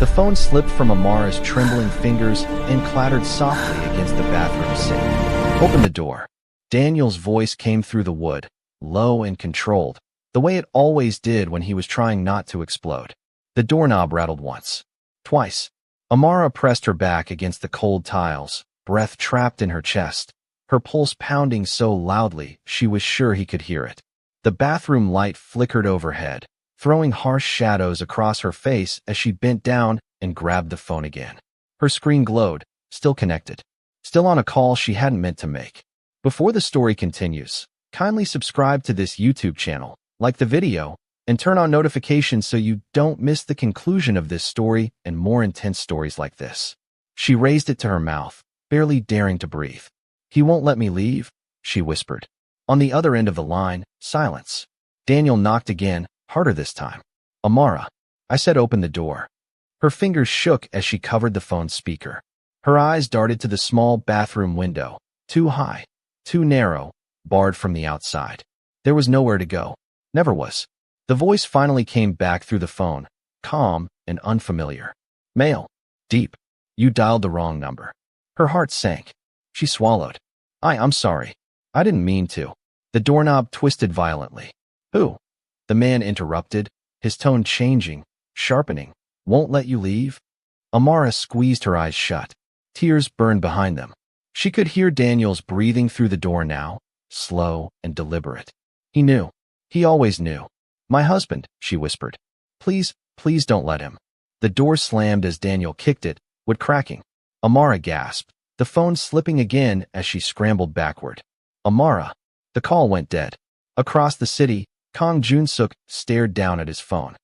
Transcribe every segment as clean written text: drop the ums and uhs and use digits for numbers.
The phone slipped from Amara's trembling fingers and clattered softly against the bathroom sink. "Open the door." Daniel's voice came through the wood, low and controlled, the way it always did when he was trying not to explode. The doorknob rattled once, twice. Amara pressed her back against the cold tiles, breath trapped in her chest, her pulse pounding so loudly she was sure he could hear it. The bathroom light flickered overhead, throwing harsh shadows across her face as she bent down and grabbed the phone again. Her screen glowed, still connected, still on a call she hadn't meant to make. Before the story continues, kindly subscribe to this YouTube channel, like the video, and turn on notifications so you don't miss the conclusion of this story and more intense stories like this. She raised it to her mouth, barely daring to breathe. "He won't let me leave," she whispered. On the other end of the line, silence. Daniel knocked again, harder this time. "Amara," I said, "open the door." Her fingers shook as she covered the phone's speaker. Her eyes darted to the small bathroom window, too high, too narrow, barred from the outside. There was nowhere to go. Never was. The voice finally came back through the phone, calm and unfamiliar. "Male. Deep. You dialed the wrong number." Her heart sank. She swallowed. I'm sorry. I didn't mean to." The doorknob twisted violently. "Who?" The man interrupted, his tone changing, sharpening. "Won't let you leave?" Amara squeezed her eyes shut. Tears burned behind them. She could hear Daniel's breathing through the door now, slow and deliberate. He knew. He always knew. "My husband," she whispered. "Please, please don't let him." The door slammed as Daniel kicked it, wood cracking. Amara gasped, the phone slipping again as she scrambled backward. "Amara." The call went dead. Across the city, Kang Joon-seok stared down at his phone.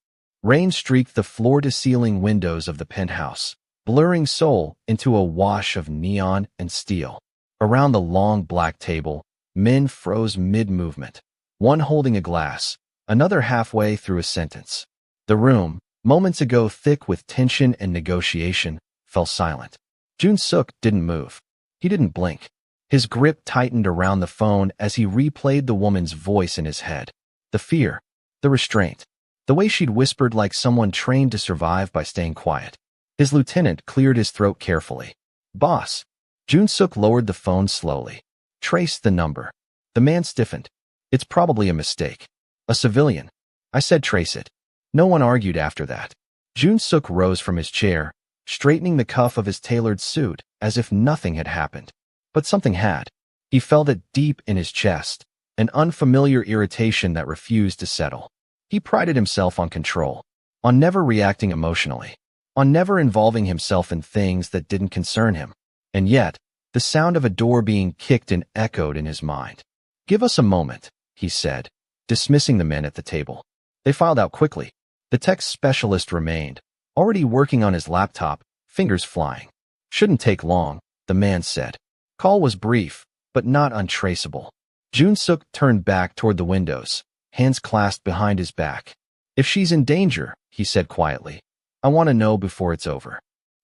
Rain streaked the floor-to-ceiling windows of the penthouse, blurring Seoul into a wash of neon and steel. Around the long black table, men froze mid-movement, one holding a glass, another halfway through a sentence. The room, moments ago thick with tension and negotiation, fell silent. Joon-seok didn't move. He didn't blink. His grip tightened around the phone as he replayed the woman's voice in his head. The fear, the restraint, the way she'd whispered like someone trained to survive by staying quiet. His lieutenant cleared his throat carefully. "Boss." Joon-seok lowered the phone slowly. "Trace the number." The man stiffened. "It's probably a mistake. A civilian." I said trace it. No one argued after that. Joon-seok rose from his chair, straightening the cuff of his tailored suit as if nothing had happened. But something had. He felt it deep in his chest, an unfamiliar irritation that refused to settle. He prided himself on control, on never reacting emotionally, on never involving himself in things that didn't concern him. And yet, the sound of a door being kicked and echoed in his mind. "Give us a moment," he said, dismissing the men at the table. They filed out quickly. The tech specialist remained, already working on his laptop, fingers flying. "Shouldn't take long," the man said. Call was brief, but not untraceable. Joon-seok turned back toward the windows, hands clasped behind his back. "If she's in danger," he said quietly, "I want to know before it's over."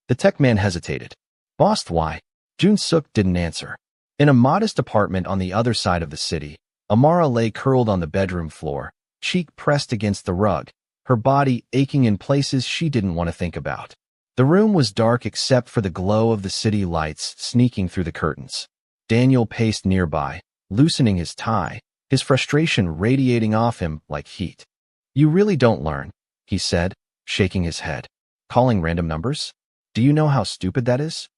The tech man hesitated. "Boss, why?" Joon-seok didn't answer. In a modest apartment on the other side of the city, Amara lay curled on the bedroom floor, cheek pressed against the rug, her body aching in places she didn't want to think about. The room was dark except for the glow of the city lights sneaking through the curtains. Daniel paced nearby, loosening his tie, his frustration radiating off him like heat. "You really don't learn," he said, shaking his head. "Calling random numbers? Do you know how stupid that is?"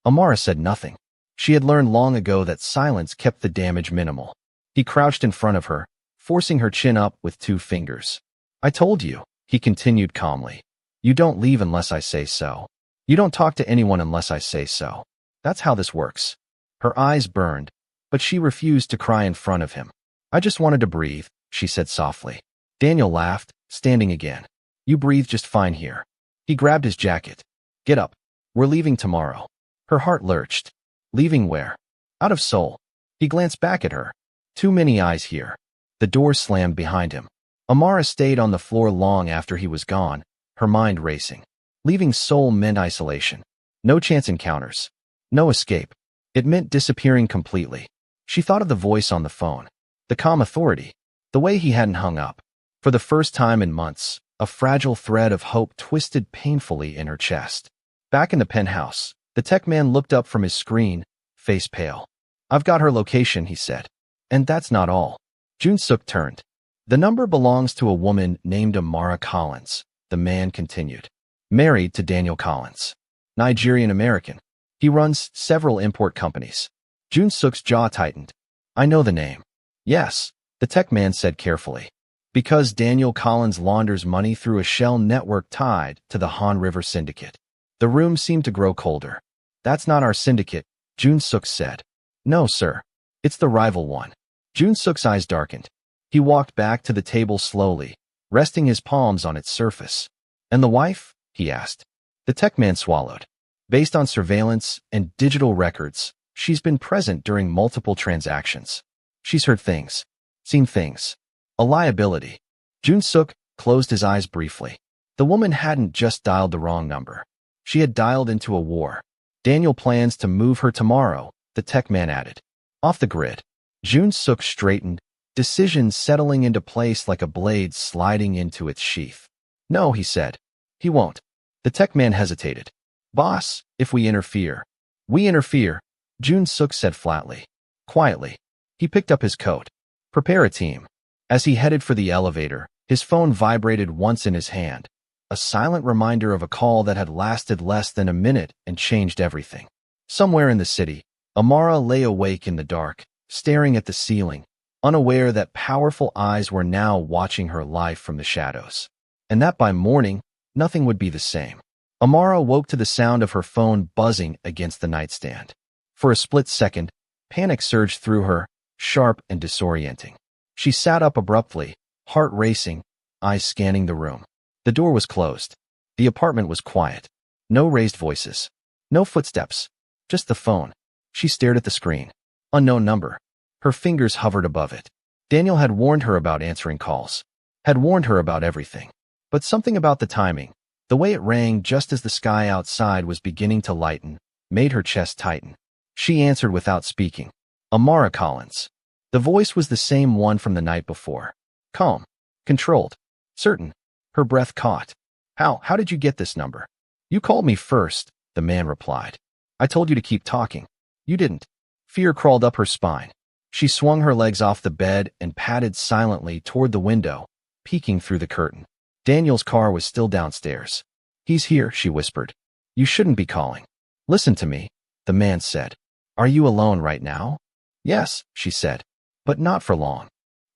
Amara said nothing. She had learned long ago that silence kept the damage minimal. He crouched in front of her, forcing her chin up with 2 fingers. "I told you," he continued calmly. "You don't leave unless I say so. You don't talk to anyone unless I say so. That's how this works." Her eyes burned, but she refused to cry in front of him. "I just wanted to breathe," she said softly. Daniel laughed, standing again. "You breathe just fine here." He grabbed his jacket. "Get up. We're leaving tomorrow." Her heart lurched. Leaving where? Out of Seoul. He glanced back at her. Too many eyes here. The door slammed behind him. Amara stayed on the floor long after he was gone, her mind racing. Leaving Seoul meant isolation. No chance encounters. No escape. It meant disappearing completely. She thought of the voice on the phone. The calm authority. The way he hadn't hung up. For the first time in months, A fragile thread of hope twisted painfully in her chest. Back in the penthouse, the tech man looked up from his screen, face pale. "I've got her location," he said. "And that's not all." Joon-seok turned. "The number belongs to a woman named Amara Collins," the man continued. "Married to Daniel Collins. Nigerian-American. He runs several import companies." Joon-seok's jaw tightened. "I know the name." "Yes," the tech man said carefully. "Because Daniel Collins launders money through a shell network tied to the Han River Syndicate." The room seemed to grow colder. "That's not our syndicate," Joon-seok said. "No, sir. It's the rival one." Joon-seok's eyes darkened. He walked back to the table slowly, resting his palms on its surface. "And the wife?" he asked. The tech man swallowed. "Based on surveillance and digital records, she's been present during multiple transactions. She's heard things, seen things. A liability." Joon-seok closed his eyes briefly. The woman hadn't just dialed the wrong number. She had dialed into a war. "Daniel plans to move her tomorrow," the tech man added. "Off the grid." Joon-seok straightened, decision settling into place like a blade sliding into its sheath. "No," he said. "He won't." The tech man hesitated. "Boss, if we interfere." "We interfere," Joon-seok said flatly. Quietly, he picked up his coat. "Prepare a team." As he headed for the elevator, his phone vibrated once in his hand, a silent reminder of a call that had lasted less than a minute and changed everything. Somewhere in the city, Amara lay awake in the dark, staring at the ceiling, unaware that powerful eyes were now watching her life from the shadows. And that by morning, nothing would be the same. Amara woke to the sound of her phone buzzing against the nightstand. For a split second, panic surged through her, sharp and disorienting. She sat up abruptly, heart racing, eyes scanning the room. The door was closed. The apartment was quiet. No raised voices. No footsteps. Just the phone. She stared at the screen. Unknown number. Her fingers hovered above it. Daniel had warned her about answering calls. Had warned her about everything. But something about the timing, the way it rang just as the sky outside was beginning to lighten, made her chest tighten. She answered without speaking. "Amara Collins." The voice was the same one from the night before. Calm. Controlled. Certain. Her breath caught. How did you get this number?" "You called me first," the man replied. "I told you to keep talking. You didn't." Fear crawled up her spine. She swung her legs off the bed and padded silently toward the window, peeking through the curtain. Daniel's car was still downstairs. "He's here," she whispered. "You shouldn't be calling." "Listen to me," the man said. "Are you alone right now?" "Yes," she said. "But not for long."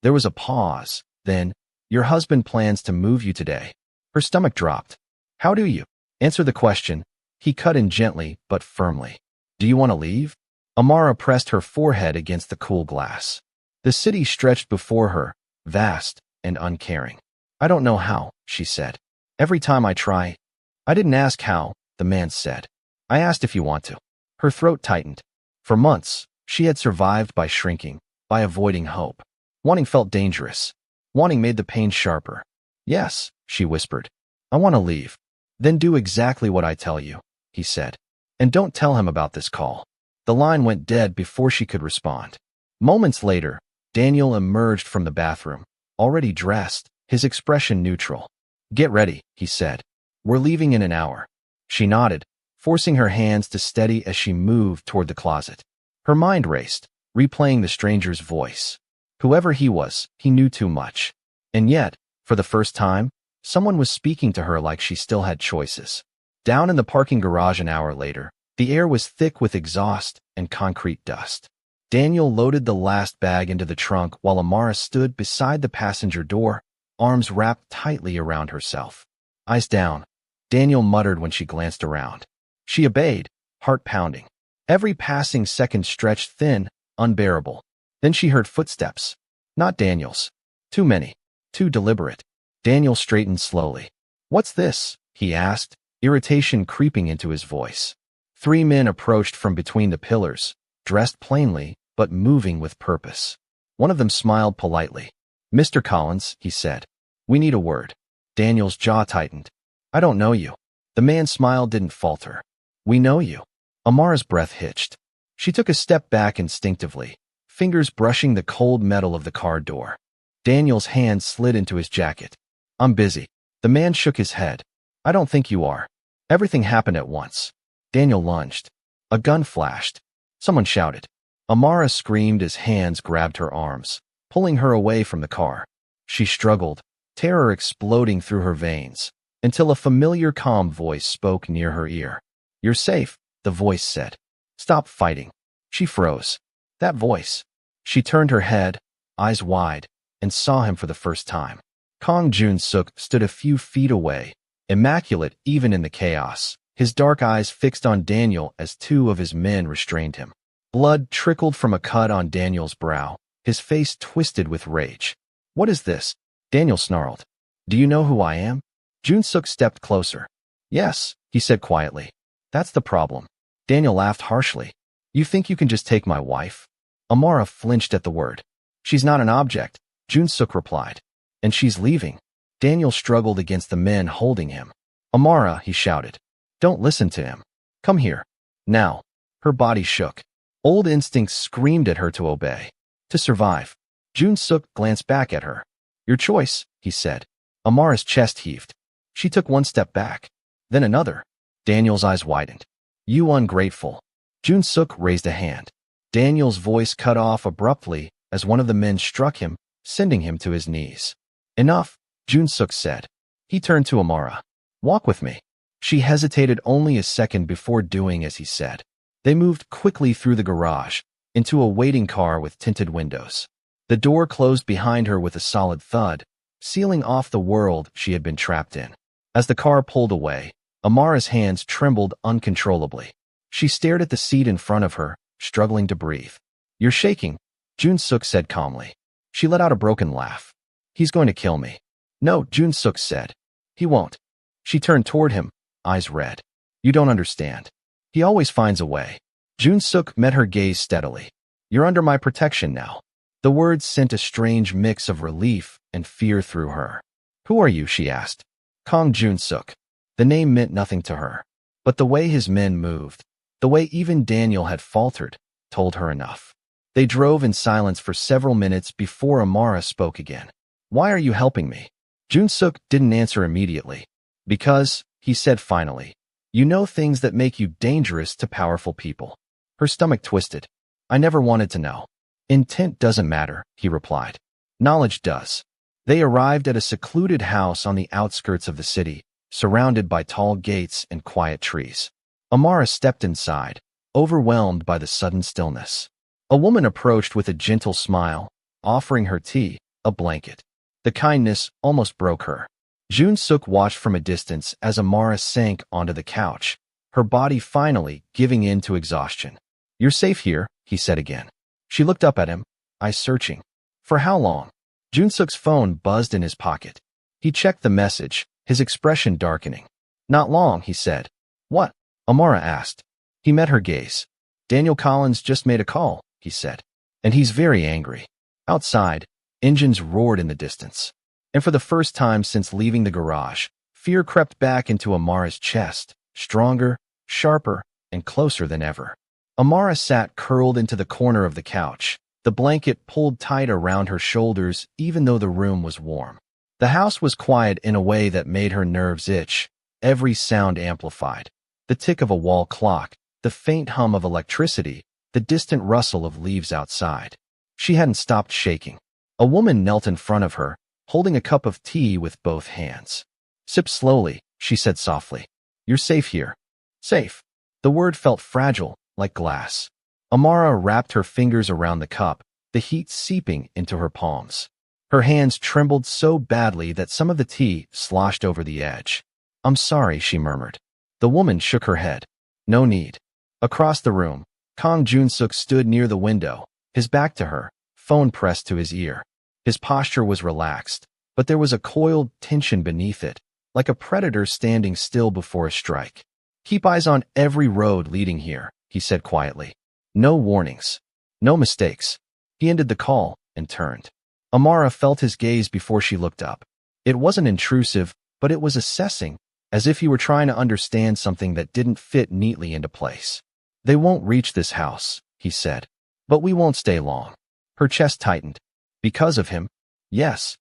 There was a pause. Then, "Your husband plans to move you today." Her stomach dropped. "How do you answer the question?" He cut in gently but firmly. "Do you want to leave?" Amara pressed her forehead against the cool glass. The city stretched before her, vast and uncaring. "I don't know how," she said. "Every time I try." "I didn't ask how," the man said. "I asked if you want to." Her throat tightened. For months, she had survived by shrinking, by avoiding hope. Wanting felt dangerous. Wanting made the pain sharper. "Yes," she whispered. "I want to leave." "Then do exactly what I tell you," he said. "And don't tell him about this call." The line went dead before she could respond. Moments later, Daniel emerged from the bathroom, already dressed, his expression neutral. "Get ready," he said. "We're leaving in an hour." She nodded, forcing her hands to steady as she moved toward the closet. Her mind raced, replaying the stranger's voice. Whoever he was, he knew too much. And yet, for the first time, someone was speaking to her like she still had choices. Down in the parking garage an hour later, the air was thick with exhaust and concrete dust. Daniel loaded the last bag into the trunk while Amara stood beside the passenger door, arms wrapped tightly around herself. "Eyes down," Daniel muttered when she glanced around. She obeyed, heart pounding. Every passing second stretched thin, unbearable. Then she heard footsteps. Not Daniel's. Too many. Too deliberate. Daniel straightened slowly. "What's this?" he asked, irritation creeping into his voice. 3 men approached from between the pillars, dressed plainly, but moving with purpose. One of them smiled politely. "Mr. Collins," he said. "We need a word." Daniel's jaw tightened. "I don't know you." The man's smile didn't falter. "We know you." Amara's breath hitched. She took a step back instinctively, fingers brushing the cold metal of the car door. Daniel's hand slid into his jacket. "I'm busy." The man shook his head. I don't think you are. Everything happened at once. Daniel lunged. A gun flashed. Someone shouted. Amara screamed as hands grabbed her arms, pulling her away from the car. She struggled, terror exploding through her veins, until a familiar calm voice spoke near her ear. You're safe, the voice said. Stop fighting. She froze. That voice. She turned her head, eyes wide, and saw him for the first time. Kang Joon-seok stood a few feet away, immaculate even in the chaos, his dark eyes fixed on Daniel as two of his men restrained him. Blood trickled from a cut on Daniel's brow, his face twisted with rage. What is this? Daniel snarled. Do you know who I am? Joon-seok stepped closer. Yes, he said quietly. That's the problem. Daniel laughed harshly. You think you can just take my wife? Amara flinched at the word. She's not an object, Joon-seok replied. And she's leaving. Daniel struggled against the men holding him. Amara, he shouted. Don't listen to him. Come here. Now. Her body shook. Old instincts screamed at her to obey. To survive. Joon-seok glanced back at her. Your choice, he said. Amara's chest heaved. She took one step back. Then another. Daniel's eyes widened. You ungrateful. Joon-seok raised a hand. Daniel's voice cut off abruptly as one of the men struck him, sending him to his knees. Enough, Joon-seok said. He turned to Amara. Walk with me. She hesitated only a second before doing as he said. They moved quickly through the garage, into a waiting car with tinted windows. The door closed behind her with a solid thud, sealing off the world she had been trapped in. As the car pulled away, Amara's hands trembled uncontrollably. She stared at the seat in front of her, struggling to breathe. You're shaking, Joon-seok said calmly. She let out a broken laugh. He's going to kill me. No, Joon-seok said. He won't. She turned toward him, eyes red. You don't understand. He always finds a way. Joon-seok met her gaze steadily. You're under my protection now. The words sent a strange mix of relief and fear through her. Who are you? She asked. Kang Joon-seok. The name meant nothing to her. But the way his men moved, the way even Daniel had faltered, told her enough. They drove in silence for several minutes before Amara spoke again. Why are you helping me? Joon-seok didn't answer immediately. Because, he said finally, you know things that make you dangerous to powerful people. Her stomach twisted. I never wanted to know. Intent doesn't matter, he replied. Knowledge does. They arrived at a secluded house on the outskirts of the city, surrounded by tall gates and quiet trees. Amara stepped inside, overwhelmed by the sudden stillness. A woman approached with a gentle smile, offering her tea, a blanket. The kindness almost broke her. Joon-seok watched from a distance as Amara sank onto the couch, her body finally giving in to exhaustion. You're safe here, he said again. She looked up at him, eyes searching. For how long? Joon-seok's phone buzzed in his pocket. He checked the message, his expression darkening. Not long, he said. What? Amara asked. He met her gaze. Daniel Collins just made a call, he said. And he's very angry. Outside, engines roared in the distance. And for the first time since leaving the garage, fear crept back into Amara's chest, stronger, sharper, and closer than ever. Amara sat curled into the corner of the couch, the blanket pulled tight around her shoulders even though the room was warm. The house was quiet in a way that made her nerves itch, every sound amplified. The tick of a wall clock, the faint hum of electricity, the distant rustle of leaves outside. She hadn't stopped shaking. A woman knelt in front of her, holding a cup of tea with both hands. Sip slowly, she said softly. You're safe here. Safe. The word felt fragile, like glass. Amara wrapped her fingers around the cup, the heat seeping into her palms. Her hands trembled so badly that some of the tea sloshed over the edge. I'm sorry, she murmured. The woman shook her head. No need. Across the room, Kang Joon-seok stood near the window, his back to her, phone pressed to his ear. His posture was relaxed, but there was a coiled tension beneath it, like a predator standing still before a strike. Keep eyes on every road leading here, he said quietly. No warnings. No mistakes. He ended the call and turned. Amara felt his gaze before she looked up. It wasn't intrusive, but it was assessing, as if he were trying to understand something that didn't fit neatly into place. They won't reach this house, he said. But we won't stay long. Her chest tightened. Because of him? Yes.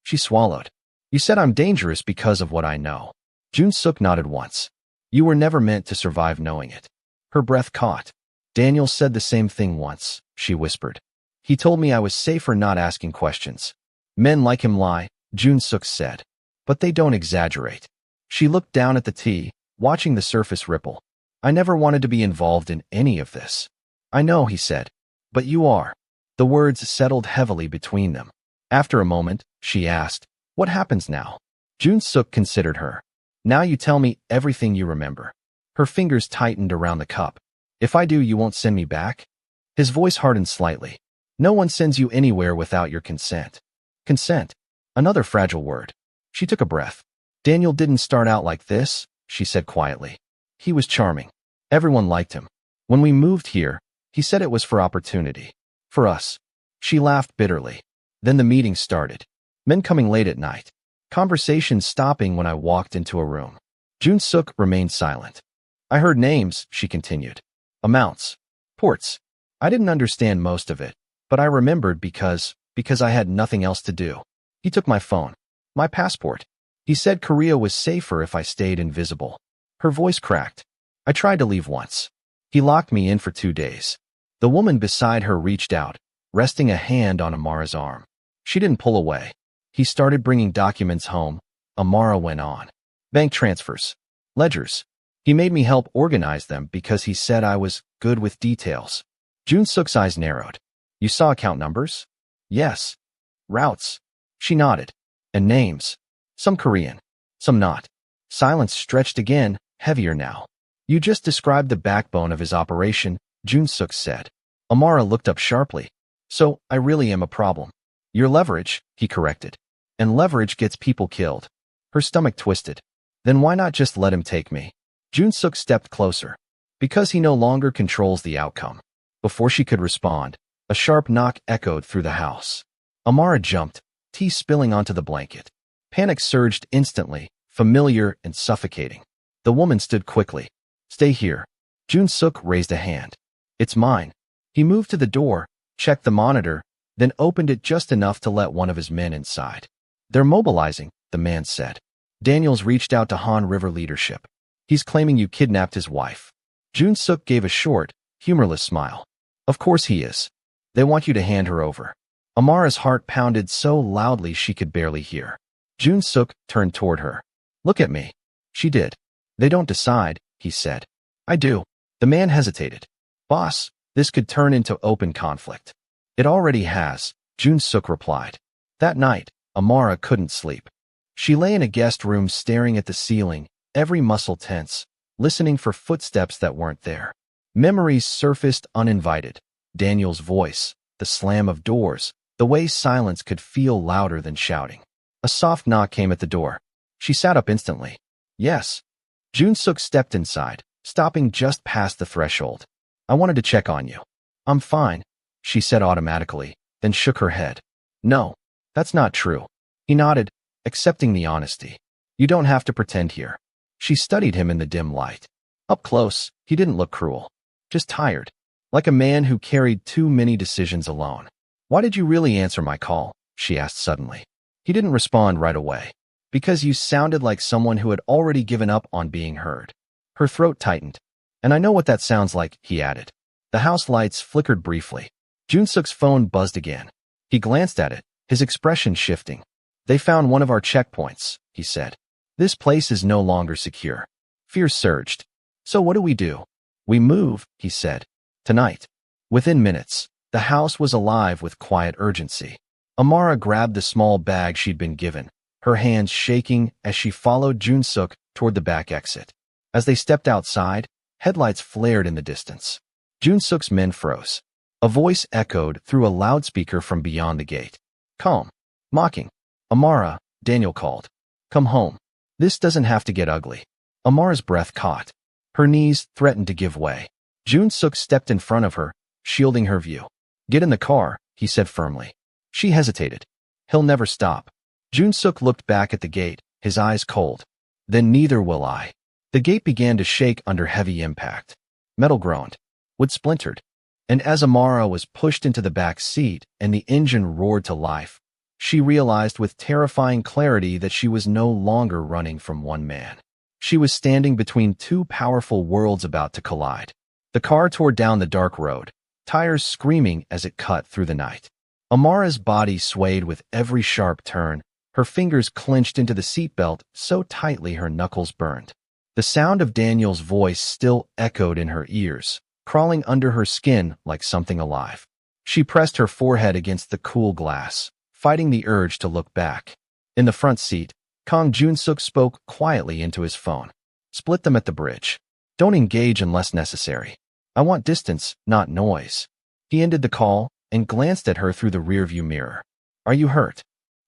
She swallowed. You said I'm dangerous because of what I know. Joon-seok nodded once. You were never meant to survive knowing it. Her breath caught. Daniel said the same thing once, she whispered. He told me I was safer not asking questions. Men like him lie, Joon-seok said. But they don't exaggerate. She looked down at the tea, watching the surface ripple. I never wanted to be involved in any of this. I know, he said. But you are. The words settled heavily between them. After a moment, she asked, what happens now? Joon-seok considered her. Now you tell me everything you remember. Her fingers tightened around the cup. If I do, you won't send me back? His voice hardened slightly. No one sends you anywhere without your consent. Consent. Another fragile word. She took a breath. Daniel didn't start out like this, she said quietly. He was charming. Everyone liked him. When we moved here, he said it was for opportunity. For us. She laughed bitterly. Then the meeting started. Men coming late at night. Conversations stopping when I walked into a room. Joon-seok remained silent. I heard names, she continued. Amounts. Ports. I didn't understand most of it, but I remembered because I had nothing else to do. He took my phone. My passport. He said Korea was safer if I stayed invisible. Her voice cracked. I tried to leave once. He locked me in for 2 days. The woman beside her reached out, resting a hand on Amara's arm. She didn't pull away. He started bringing documents home, Amara went on. Bank transfers. Ledgers. He made me help organize them because he said I was good with details. Joon-seok's eyes narrowed. You saw account numbers? Yes. Routes. She nodded. And names. Some Korean. Some not. Silence stretched again, heavier now. You just described the backbone of his operation, Joon-seok said. Amara looked up sharply. So, I really am a problem. Your leverage, he corrected. And leverage gets people killed. Her stomach twisted. Then why not just let him take me? Joon-seok stepped closer. Because he no longer controls the outcome. Before she could respond, a sharp knock echoed through the house. Amara jumped, tea spilling onto the blanket. Panic surged instantly, familiar and suffocating. The woman stood quickly. Stay here. Joon-seok raised a hand. It's mine. He moved to the door, checked the monitor, then opened it just enough to let one of his men inside. They're mobilizing, the man said. Daniels reached out to Han River leadership. He's claiming you kidnapped his wife. Joon-seok gave a short, humorless smile. Of course he is. They want you to hand her over. Amara's heart pounded so loudly she could barely hear. Joon-seok turned toward her. Look at me. She did. They don't decide, he said. I do. The man hesitated. Boss, this could turn into open conflict. It already has, Joon-seok replied. That night, Amara couldn't sleep. She lay in a guest room staring at the ceiling, every muscle tense, listening for footsteps that weren't there. Memories surfaced uninvited. Daniel's voice, the slam of doors, the way silence could feel louder than shouting. A soft knock came at the door. She sat up instantly. Yes. Joon-seok stepped inside, stopping just past the threshold. I wanted to check on you. I'm fine, she said automatically, then shook her head. No, that's not true. He nodded, accepting the honesty. You don't have to pretend here. She studied him in the dim light. Up close, he didn't look cruel. Just tired. Like a man who carried too many decisions alone. Why did you really answer my call? She asked suddenly. He didn't respond right away. Because you sounded like someone who had already given up on being heard. Her throat tightened. And I know what that sounds like, he added. The house lights flickered briefly. Joon-seok's phone buzzed again. He glanced at it, his expression shifting. They found one of our checkpoints, he said. This place is no longer secure. Fear surged. So what do? We move, he said. Tonight. Within minutes, the house was alive with quiet urgency. Amara grabbed the small bag she'd been given, her hands shaking as she followed Joon-seok toward the back exit. As they stepped outside, headlights flared in the distance. Joon-seok's men froze. A voice echoed through a loudspeaker from beyond the gate. Calm. Mocking. Amara, Daniel called. Come home. This doesn't have to get ugly. Amara's breath caught. Her knees threatened to give way. Joon-seok stepped in front of her, shielding her view. Get in the car, he said firmly. She hesitated. He'll never stop. Joon-seok looked back at the gate, his eyes cold. Then neither will I. The gate began to shake under heavy impact. Metal groaned. Wood splintered. And as Amara was pushed into the back seat and the engine roared to life, She realized with terrifying clarity that she was no longer running from one man. She was standing between two powerful worlds about to collide. The car tore down the dark road, tires screaming as it cut through the night. Amara's body swayed with every sharp turn, her fingers clenched into the seatbelt so tightly her knuckles burned. The sound of Daniel's voice still echoed in her ears, crawling under her skin like something alive. She pressed her forehead against the cool glass, fighting the urge to look back. In the front seat, Kang Joon-seok spoke quietly into his phone. Split them at the bridge. Don't engage unless necessary. I want distance, not noise. He ended the call and glanced at her through the rearview mirror. Are you hurt?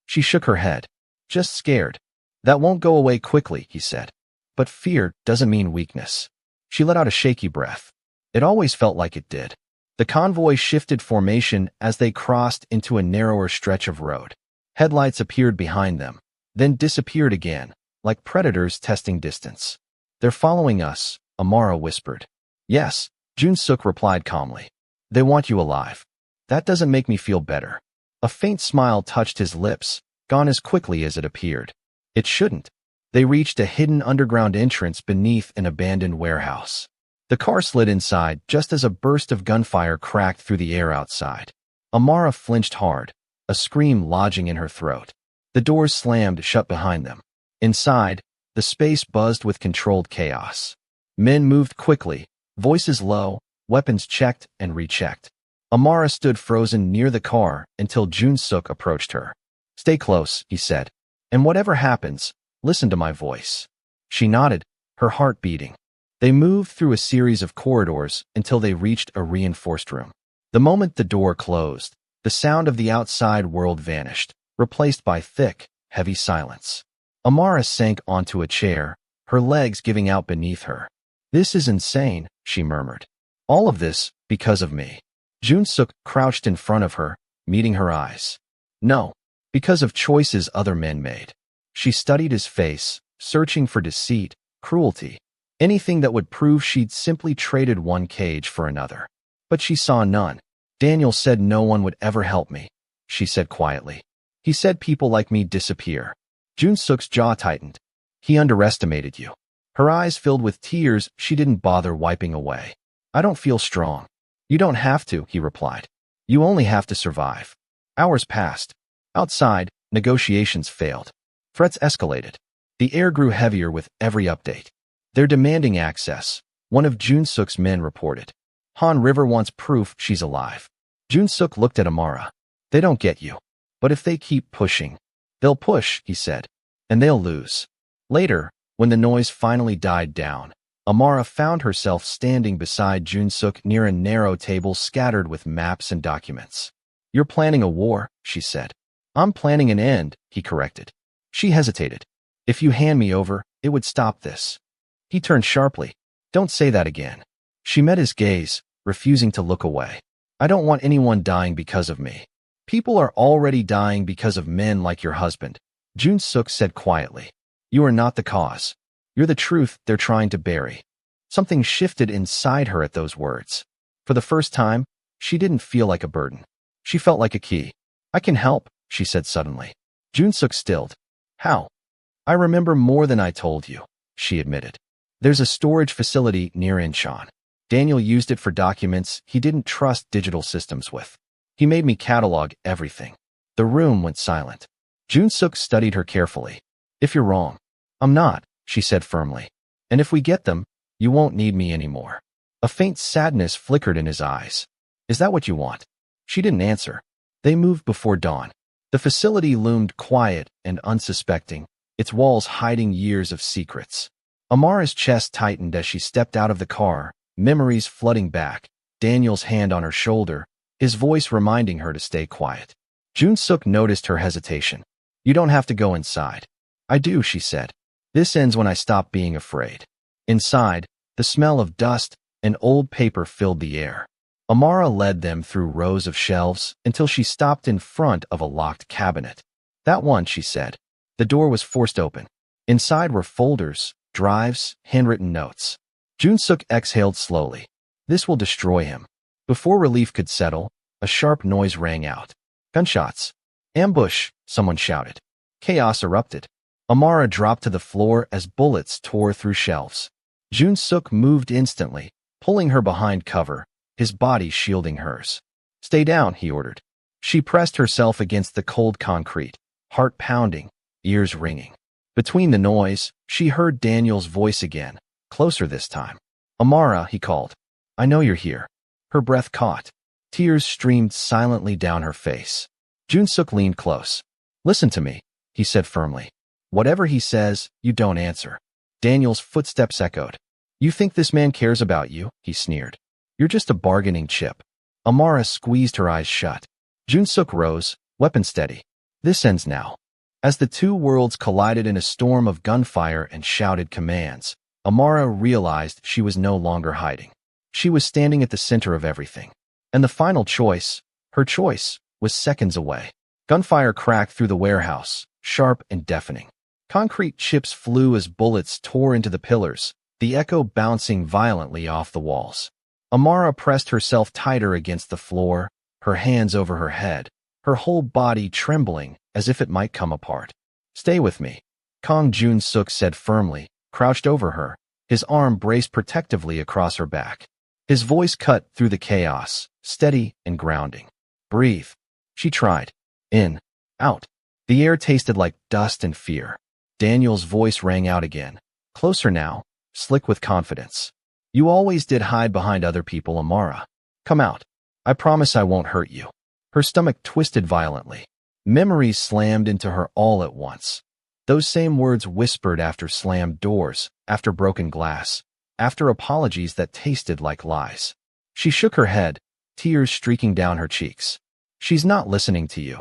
She shook her head. Just scared. That won't go away quickly, he said. But fear doesn't mean weakness. She let out a shaky breath. It always felt like it did. The convoy shifted formation as they crossed into a narrower stretch of road. Headlights appeared behind them, then disappeared again, like predators testing distance. They're following us, Amara whispered. Yes, Joon-seok replied calmly. They want you alive. That doesn't make me feel better. A faint smile touched his lips, gone as quickly as it appeared. It shouldn't. They reached a hidden underground entrance beneath an abandoned warehouse. The car slid inside just as a burst of gunfire cracked through the air outside. Amara flinched hard, a scream lodging in her throat. The doors slammed shut behind them. Inside, the space buzzed with controlled chaos. Men moved quickly, voices low, weapons checked and rechecked. Amara stood frozen near the car until Joon-seok approached her. Stay close, he said. And whatever happens, listen to my voice. She nodded, her heart beating. They moved through a series of corridors until they reached a reinforced room. The moment the door closed, the sound of the outside world vanished, replaced by thick, heavy silence. Amara sank onto a chair, her legs giving out beneath her. This is insane, she murmured. All of this because of me. Joon-seok crouched in front of her, meeting her eyes. No, because of choices other men made. She studied his face, searching for deceit, cruelty, anything that would prove she'd simply traded one cage for another. But she saw none. Daniel said no one would ever help me, she said quietly. He said people like me disappear. Joon-seok's jaw tightened. He underestimated you. Her eyes filled with tears she didn't bother wiping away. I don't feel strong. You don't have to, he replied. You only have to survive. Hours passed. Outside, negotiations failed. Threats escalated. The air grew heavier with every update. They're demanding access, one of Joon-seok's men reported. Han River wants proof she's alive. Joon-seok looked at Amara. They don't get you. But if they keep pushing, they'll push, he said, and they'll lose. Later, when the noise finally died down, Amara found herself standing beside Joon-seok near a narrow table scattered with maps and documents. You're planning a war, she said. I'm planning an end, he corrected. She hesitated. If you hand me over, it would stop this. He turned sharply. Don't say that again. She met his gaze, refusing to look away. I don't want anyone dying because of me. People are already dying because of men like your husband, Joon-seok said quietly. You are not the cause. You're the truth they're trying to bury. Something shifted inside her at those words. For the first time, she didn't feel like a burden. She felt like a key. I can help, she said suddenly. Joon-seok stilled. How? I remember more than I told you, she admitted. There's a storage facility near Incheon. Daniel used it for documents he didn't trust digital systems with. He made me catalog everything. The room went silent. Joon-seok studied her carefully. If you're wrong. I'm not, she said firmly. And if we get them, you won't need me anymore. A faint sadness flickered in his eyes. Is that what you want? She didn't answer. They moved before dawn. The facility loomed quiet and unsuspecting, its walls hiding years of secrets. Amara's chest tightened as she stepped out of the car, memories flooding back, Daniel's hand on her shoulder, his voice reminding her to stay quiet. Joon-seok noticed her hesitation. You don't have to go inside. I do, she said. This ends when I stop being afraid. Inside, the smell of dust and old paper filled the air. Amara led them through rows of shelves until she stopped in front of a locked cabinet. That one, she said. The door was forced open. Inside were folders, drives, handwritten notes. Joon-seok exhaled slowly. This will destroy him. Before relief could settle, a sharp noise rang out. Gunshots. Ambush, someone shouted. Chaos erupted. Amara dropped to the floor as bullets tore through shelves. Joon-seok moved instantly, pulling her behind cover, his body shielding hers. Stay down, he ordered. She pressed herself against the cold concrete, heart pounding, ears ringing. Between the noise, she heard Daniel's voice again, closer this time. Amara, he called. I know you're here. Her breath caught. Tears streamed silently down her face. Joon-seok leaned close. Listen to me, he said firmly. Whatever he says, you don't answer. Daniel's footsteps echoed. You think this man cares about you? He sneered. You're just a bargaining chip. Amara squeezed her eyes shut. Joon-seok rose, weapon steady. This ends now. As the two worlds collided in a storm of gunfire and shouted commands, Amara realized she was no longer hiding. She was standing at the center of everything. And the final choice, her choice, was seconds away. Gunfire cracked through the warehouse, sharp and deafening. Concrete chips flew as bullets tore into the pillars, the echo bouncing violently off the walls. Amara pressed herself tighter against the floor, her hands over her head, her whole body trembling as if it might come apart. Stay with me, Kang Joon-seok said firmly, crouched over her, his arm braced protectively across her back. His voice cut through the chaos, steady and grounding. Breathe. She tried. In. Out. The air tasted like dust and fear. Daniel's voice rang out again. Closer now, slick with confidence. You always did hide behind other people, Amara. Come out. I promise I won't hurt you. Her stomach twisted violently. Memories slammed into her all at once. Those same words whispered after slammed doors, after broken glass, after apologies that tasted like lies. She shook her head, tears streaking down her cheeks. She's not listening to you,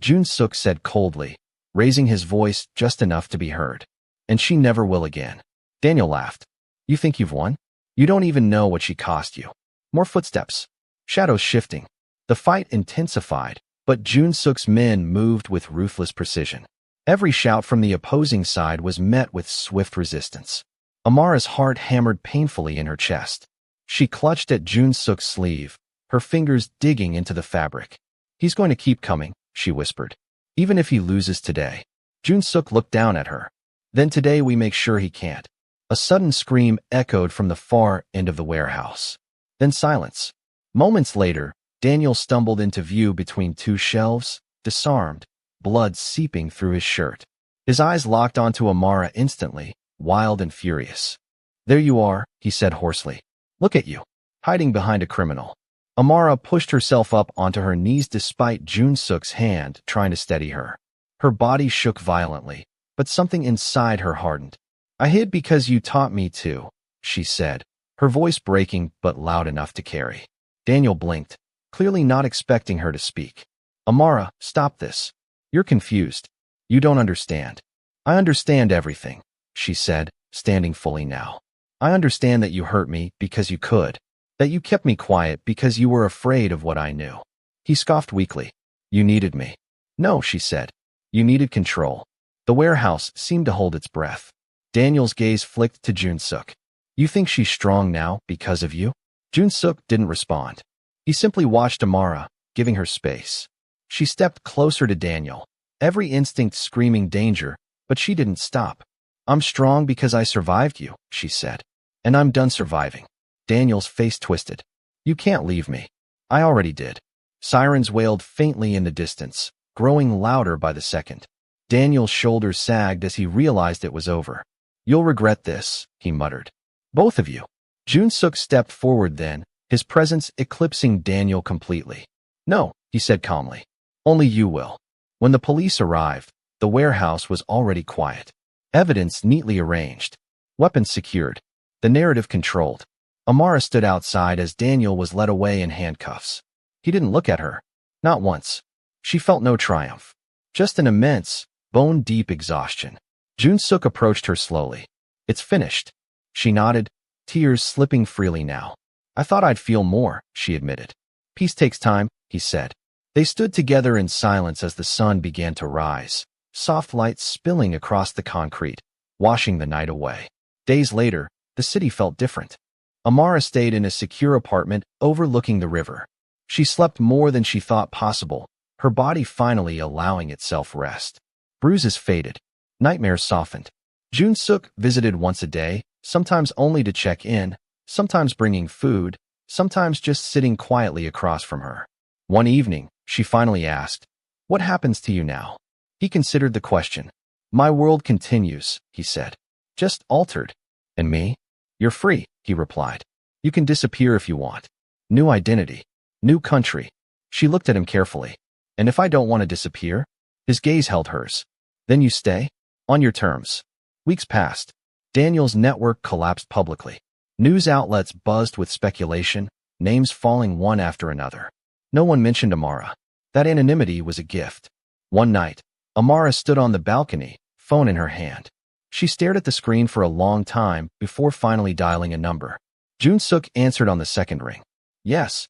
Joon-seok said coldly, raising his voice just enough to be heard. And she never will again. Daniel laughed. You think you've won? You don't even know what she cost you. More footsteps. Shadows shifting. The fight intensified, but Joon-seok's men moved with ruthless precision. Every shout from the opposing side was met with swift resistance. Amara's heart hammered painfully in her chest. She clutched at Joon-seok's sleeve, her fingers digging into the fabric. He's going to keep coming, she whispered. Even if he loses today. Joon-seok looked down at her. Then today we make sure he can't. A sudden scream echoed from the far end of the warehouse. Then silence. Moments later, Daniel stumbled into view between two shelves, disarmed, blood seeping through his shirt. His eyes locked onto Amara instantly, wild and furious. There you are, he said hoarsely. Look at you, hiding behind a criminal. Amara pushed herself up onto her knees despite Joon-seok's hand trying to steady her. Her body shook violently, but something inside her hardened. I hid because you taught me to, she said, her voice breaking but loud enough to carry. Daniel blinked, clearly not expecting her to speak. Amara, stop this. You're confused. You don't understand. I understand everything, she said, standing fully now. I understand that you hurt me because you could, that you kept me quiet because you were afraid of what I knew. He scoffed weakly. You needed me. No, she said. You needed control. The warehouse seemed to hold its breath. Daniel's gaze flicked to Joon-seok. You think she's strong now because of you? Joon-seok didn't respond. He simply watched Amara, giving her space. She stepped closer to Daniel, every instinct screaming danger, but she didn't stop. I'm strong because I survived you, she said. And I'm done surviving. Daniel's face twisted. You can't leave me. I already did. Sirens wailed faintly in the distance, growing louder by the second. Daniel's shoulders sagged as he realized it was over. You'll regret this, he muttered. Both of you. Joon-seok stepped forward then, his presence eclipsing Daniel completely. No, he said calmly. Only you will. When the police arrived, the warehouse was already quiet. Evidence neatly arranged. Weapons secured. The narrative controlled. Amara stood outside as Daniel was led away in handcuffs. He didn't look at her. Not once. She felt no triumph. Just an immense, bone-deep exhaustion. Joon-seok approached her slowly. It's finished. She nodded, tears slipping freely now. I thought I'd feel more, she admitted. Peace takes time, he said. They stood together in silence as the sun began to rise, soft light spilling across the concrete, washing the night away. Days later, the city felt different. Amara stayed in a secure apartment overlooking the river. She slept more than she thought possible, her body finally allowing itself rest. Bruises faded. Nightmares softened. Joon-seok visited once a day, sometimes only to check in, sometimes bringing food, sometimes just sitting quietly across from her. One evening, she finally asked, "What happens to you now?" He considered the question. "My world continues," he said. "Just altered." "And me?" "You're free," he replied. "You can disappear if you want. New identity. New country." She looked at him carefully. "And if I don't want to disappear?" His gaze held hers. "Then you stay? On your terms." Weeks passed. Daniel's network collapsed publicly. News outlets buzzed with speculation, names falling one after another. No one mentioned Amara. That anonymity was a gift. One night, Amara stood on the balcony, phone in her hand. She stared at the screen for a long time before finally dialing a number. Joon-seok answered on the second ring. "Yes.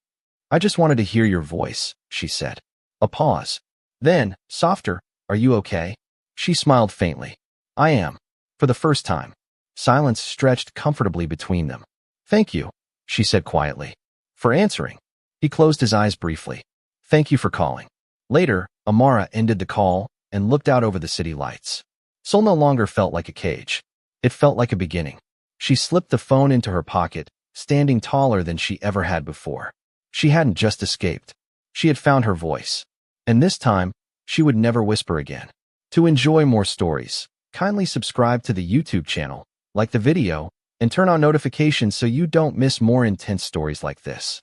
I just wanted to hear your voice," she said. A pause. Then, softer, "Are you okay?" She smiled faintly. "I am." For the first time. Silence stretched comfortably between them. "Thank you," she said quietly. "For answering." He closed his eyes briefly. "Thank you for calling." Later, Amara ended the call and looked out over the city lights. Seoul no longer felt like a cage. It felt like a beginning. She slipped the phone into her pocket, standing taller than she ever had before. She hadn't just escaped. She had found her voice. And this time, she would never whisper again. To enjoy more stories, kindly subscribe to the YouTube channel, like the video, and turn on notifications so you don't miss more intense stories like this.